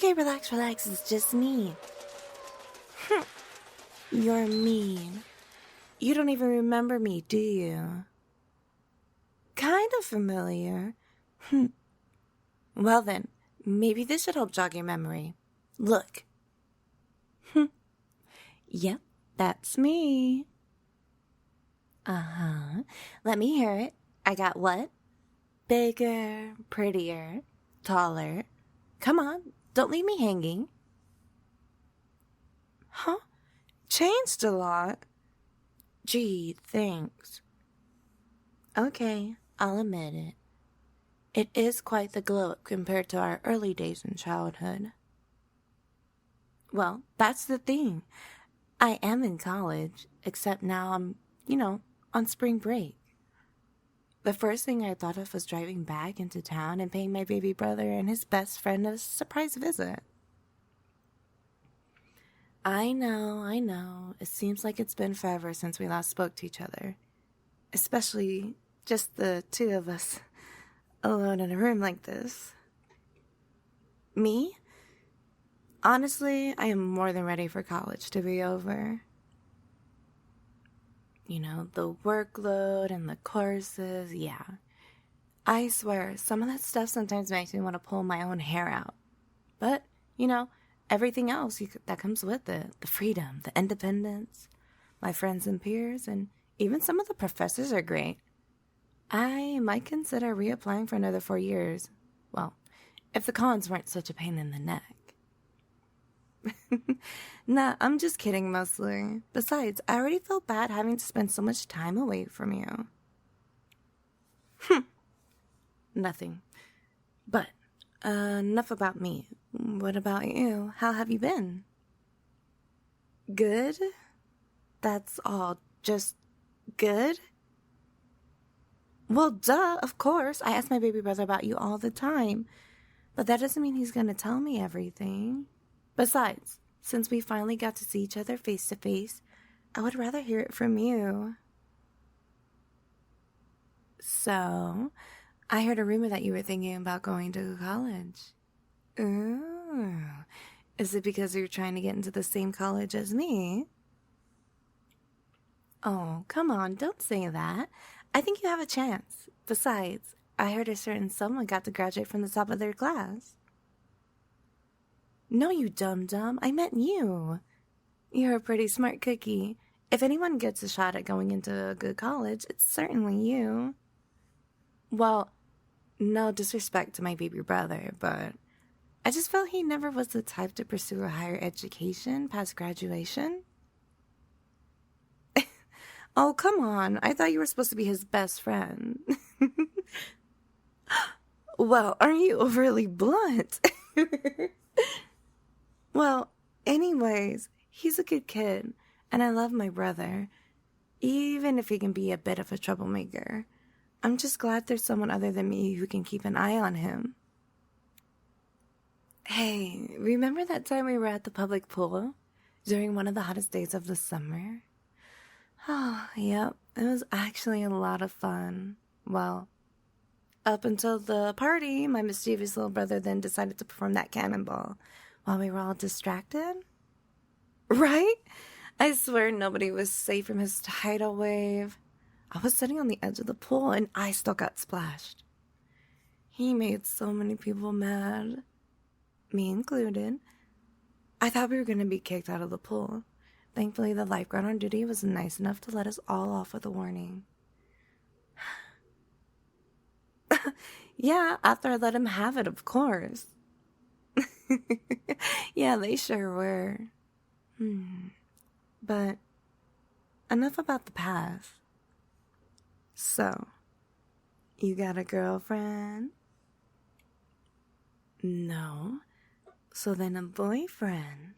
okay, relax, it's just me. You're mean. You don't even remember me, do you? Kind of familiar. Well then, maybe this should help jog your memory. Look. Yep, that's me. Uh-huh. Let me hear it. I got what? Bigger, prettier, taller. Come on, don't leave me hanging. Huh? Changed a lot. Gee, thanks. Okay, I'll admit it. It is quite the glow up compared to our early days in childhood. Well, that's the thing. I am in college, except now I'm, on spring break. The first thing I thought of was driving back into town and paying my baby brother and his best friend a surprise visit. I know. It seems like it's been forever since we last spoke to each other. Especially just the two of us alone in a room like this. Me? Honestly, I am more than ready for college to be over. The workload and the courses, yeah. I swear, some of that stuff sometimes makes me want to pull my own hair out. But, everything else that comes with it. The freedom, the independence, my friends and peers, and even some of the professors are great. I might consider reapplying for another 4 years. Well, if the cons weren't such a pain in the neck. Nah, I'm just kidding mostly. Besides, I already feel bad having to spend so much time away from you. Nothing. But, enough about me. What about you? How have you been? Good? That's all. Just good? Well, duh, of course. I ask my baby brother about you all the time. But that doesn't mean he's gonna tell me everything. Besides, since we finally got to see each other face to face, I would rather hear it from you. So, I heard a rumor that you were thinking about going to college. Ooh. Is it because you're trying to get into the same college as me? Oh, come on, don't say that. I think you have a chance. Besides, I heard a certain someone got to graduate from the top of their class. No, you dum-dum. I meant you. You're a pretty smart cookie. If anyone gets a shot at going into a good college, it's certainly you. Well, no disrespect to my baby brother, but I just felt he never was the type to pursue a higher education past graduation. Oh, come on. I thought you were supposed to be his best friend. Well, aren't you overly blunt? Well, anyways, he's a good kid, and I love my brother, even if he can be a bit of a troublemaker. I'm just glad there's someone other than me who can keep an eye on him. Hey, remember that time we were at the public pool during one of the hottest days of the summer? Oh, yep, it was actually a lot of fun. Well, up until the party, my mischievous little brother then decided to perform that cannonball while we were all distracted. Right? I swear nobody was safe from his tidal wave. I was sitting on the edge of the pool and I still got splashed. He made so many people mad, me included. I thought we were going to be kicked out of the pool. Thankfully, the lifeguard on duty was nice enough to let us all off with a warning. Yeah, after I let him have it, of course. Yeah, they sure were. But enough about the past. So, you got a girlfriend? No. So then a boyfriend?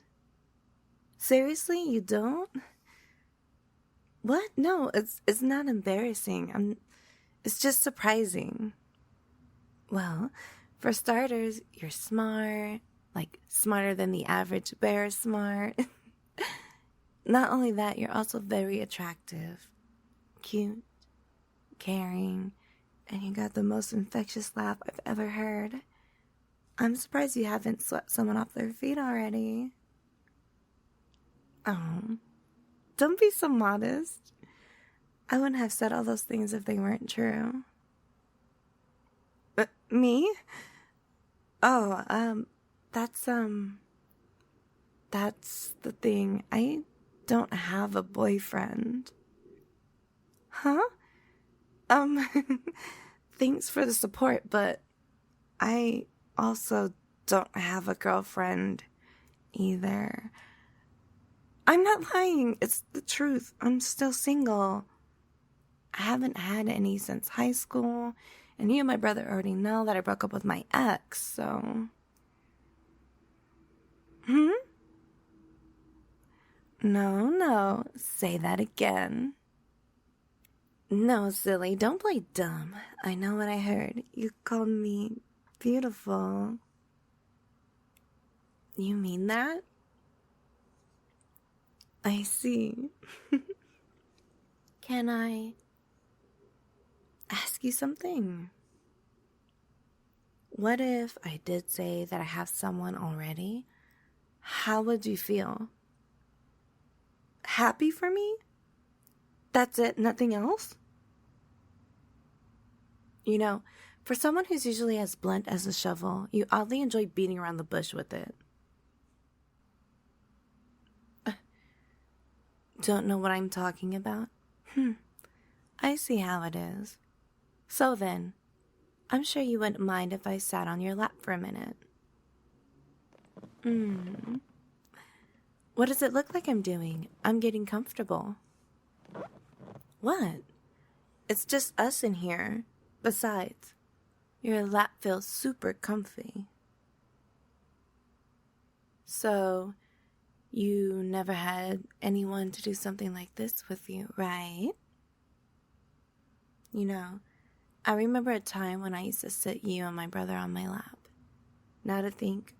Seriously, you don't? What? No, it's not embarrassing. It's just surprising. Well, for starters, you're smart, like smarter than the average bear smart. Not only that, you're also very attractive, cute, caring, and you got the most infectious laugh I've ever heard. I'm surprised you haven't swept someone off their feet already. Oh, don't be so modest. I wouldn't have said all those things if they weren't true. Me? Oh, that's the thing. I don't have a boyfriend. Huh? Um, thanks for the support, but I also don't have a girlfriend either. I'm not lying. It's the truth. I'm still single. I haven't had any since high school, and you and my brother already know that I broke up with my ex, so... No. Say that again. No, silly. Don't play dumb. I know what I heard. You called me beautiful. You mean that? I see. Can I ask you something? What if I did say that I have someone already? How would you feel? Happy for me? That's it, nothing else? You know, for someone who's usually as blunt as a shovel, you oddly enjoy beating around the bush with it. Don't know what I'm talking about? I see how it is. So then, I'm sure you wouldn't mind if I sat on your lap for a minute. What does it look like I'm doing? I'm getting comfortable. What? It's just us in here. Besides, your lap feels super comfy. So, you never had anyone to do something like this with you, right? You know, I remember a time when I used to sit you and my brother on my lap. Now to think,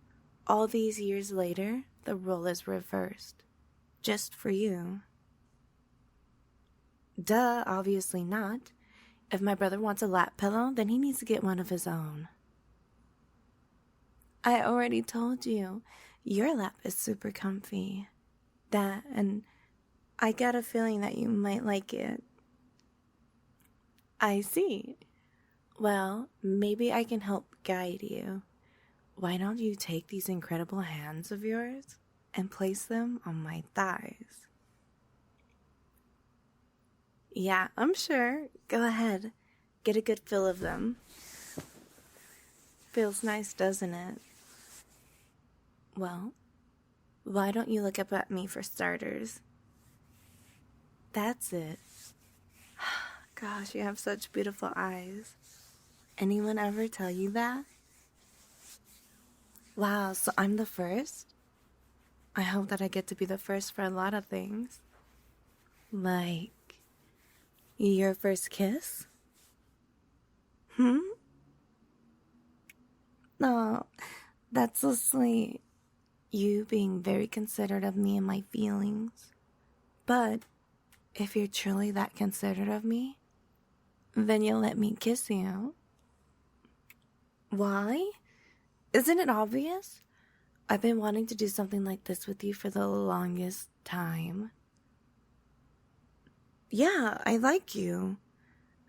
all these years later, the role is reversed. Just for you. Duh, obviously not. If my brother wants a lap pillow, then he needs to get one of his own. I already told you, your lap is super comfy. That, and I got a feeling that you might like it. I see. Well, maybe I can help guide you. Why don't you take these incredible hands of yours and place them on my thighs? Yeah, I'm sure. Go ahead. Get a good feel of them. Feels nice, doesn't it? Well, why don't you look up at me for starters? That's it. Gosh, you have such beautiful eyes. Anyone ever tell you that? Wow, so I'm the first? I hope that I get to be the first for a lot of things. Like, your first kiss? Oh, that's so sweet. You being very considerate of me and my feelings. But if you're truly that considerate of me, then you'll let me kiss you. Why? Isn't it obvious? I've been wanting to do something like this with you for the longest time. Yeah, I like you.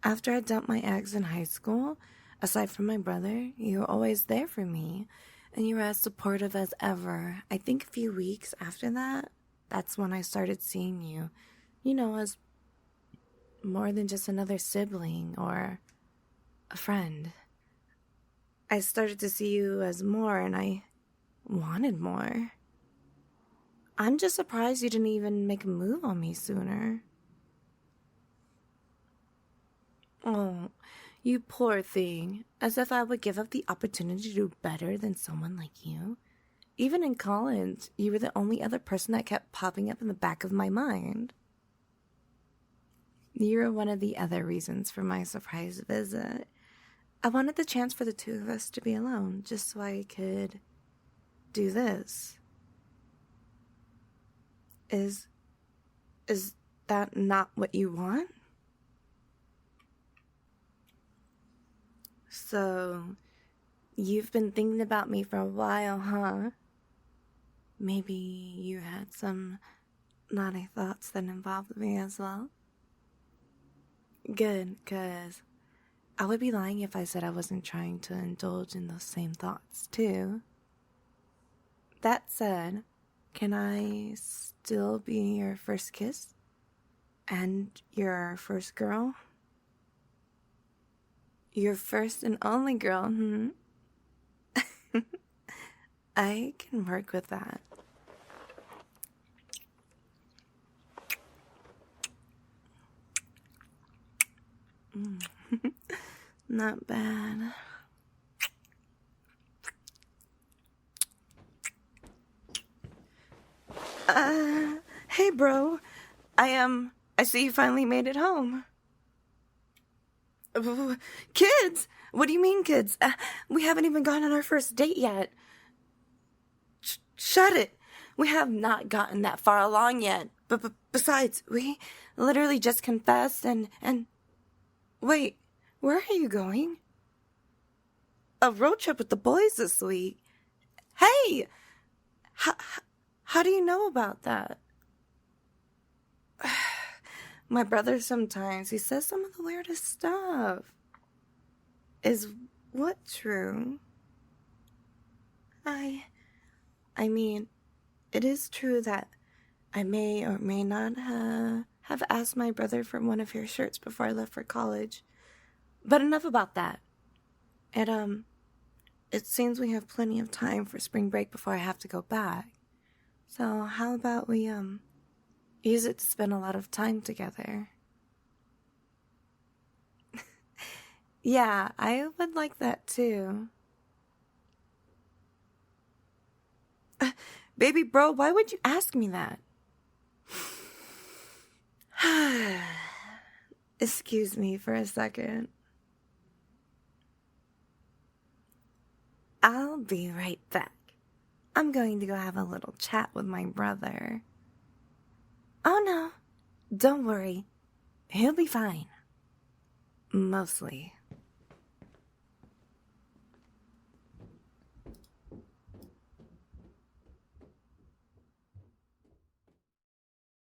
After I dumped my ex in high school, aside from my brother, you were always there for me. And you were as supportive as ever. I think a few weeks after that, that's when I started seeing you, as more than just another sibling or a friend. I started to see you as more, and I wanted more. I'm just surprised you didn't even make a move on me sooner. Oh, you poor thing. As if I would give up the opportunity to do better than someone like you. Even in college, you were the only other person that kept popping up in the back of my mind. You were one of the other reasons for my surprise visit. I wanted the chance for the two of us to be alone, just so I could do this. Is that not what you want? So, You've been thinking about me for a while, huh? Maybe you had some naughty thoughts that involved me as well? Good, 'cause I would be lying if I said I wasn't trying to indulge in those same thoughts, too. That said, can I still be your first kiss? And your first girl? Your first and only girl, I can work with that. Not bad. Hey bro, I see you finally made it home. Kids? What do you mean, kids? We haven't even gone on our first date yet. Shut it. We have not gotten that far along yet. But besides, we literally just confessed and... Wait, where are you going? A road trip with the boys this week. Hey! How do you know about that? My brother sometimes, he says some of the weirdest stuff. Is what true? I mean, it is true that I may or may not have asked my brother for one of your shirts before I left for college. But enough about that. It seems we have plenty of time for spring break before I have to go back. So how about we, use it to spend a lot of time together? Yeah, I would like that too. Baby bro, why would you ask me that? Excuse me for a second. I'll be right back. I'm going to go have a little chat with my brother. Oh no, don't worry. He'll be fine. Mostly.